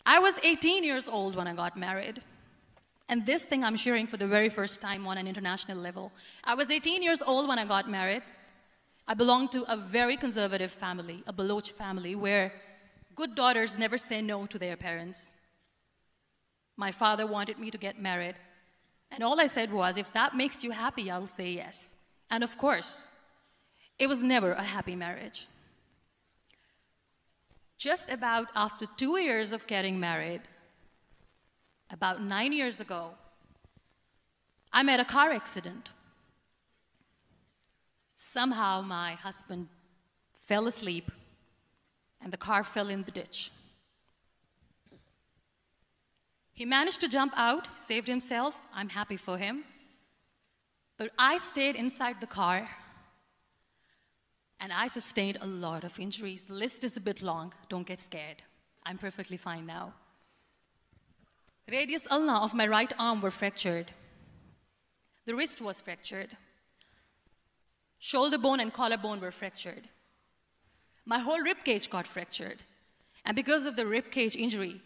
I was 18 years old when I got married. And this thing I'm sharing for the very first time on an international level. I was 18 years old when I got married. I belonged to a very conservative family, a Baloch family, where good daughters never say no to their parents. My father wanted me to get married. And all I said was, if that makes you happy, I'll say yes. And of course, it was never a happy marriage. Just about after 2 years of getting married, about 9 years ago, I met a car accident. Somehow my husband fell asleep and the car fell in the ditch. He managed to jump out, saved himself. I'm happy for him. But I stayed inside the car and I sustained a lot of injuries. The list is a bit long. Don't get scared. I'm perfectly fine now. Radius ulna of my right arm were fractured. The wrist was fractured. Shoulder bone and collarbone were fractured. My whole rib cage got fractured. And because of the rib cage injury,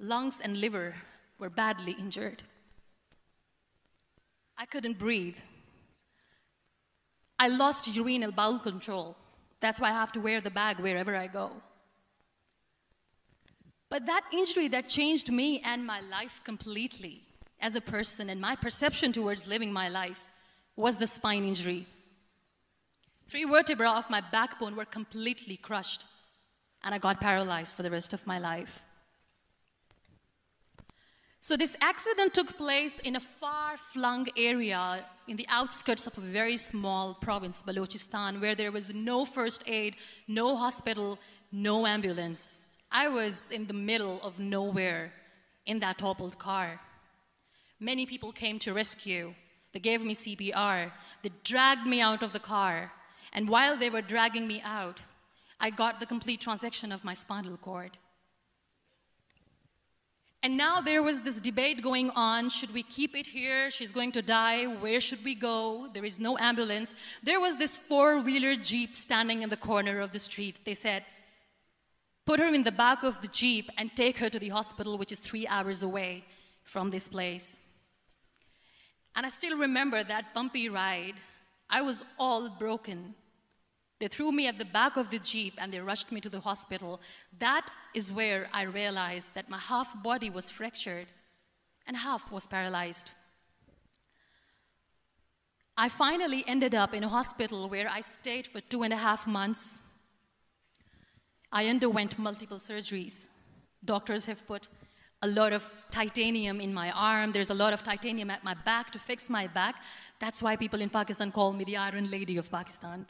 lungs and liver were badly injured. I couldn't breathe. I lost urinary bowel control. That's why I have to wear the bag wherever I go. But that injury that changed me and my life completely as a person and my perception towards living my life was the spine injury. 3 vertebrae of my backbone were completely crushed and I got paralyzed for the rest of my life. So this accident took place in a far-flung area in the outskirts of a very small province, Balochistan, where there was no first aid, no hospital, no ambulance. I was in the middle of nowhere in that toppled car. Many people came to rescue. They gave me CPR. They dragged me out of the car. And while they were dragging me out, I got the complete transection of my spinal cord. And now there was this debate going on. Should we keep it here? She's going to die. Where should we go? There is no ambulance. There was this 4-wheeler Jeep standing in the corner of the street. They said, put her in the back of the Jeep and take her to the hospital, which is 3 hours away from this place. And I still remember that bumpy ride. I was all broken. They threw me at the back of the Jeep and they rushed me to the hospital. That is where I realized that my half body was fractured and half was paralyzed. I finally ended up in a hospital where I stayed for 2.5 months. I underwent multiple surgeries. Doctors have put a lot of titanium in my arm. There's a lot of titanium at my back to fix my back. That's why people in Pakistan call me the Iron Lady of Pakistan.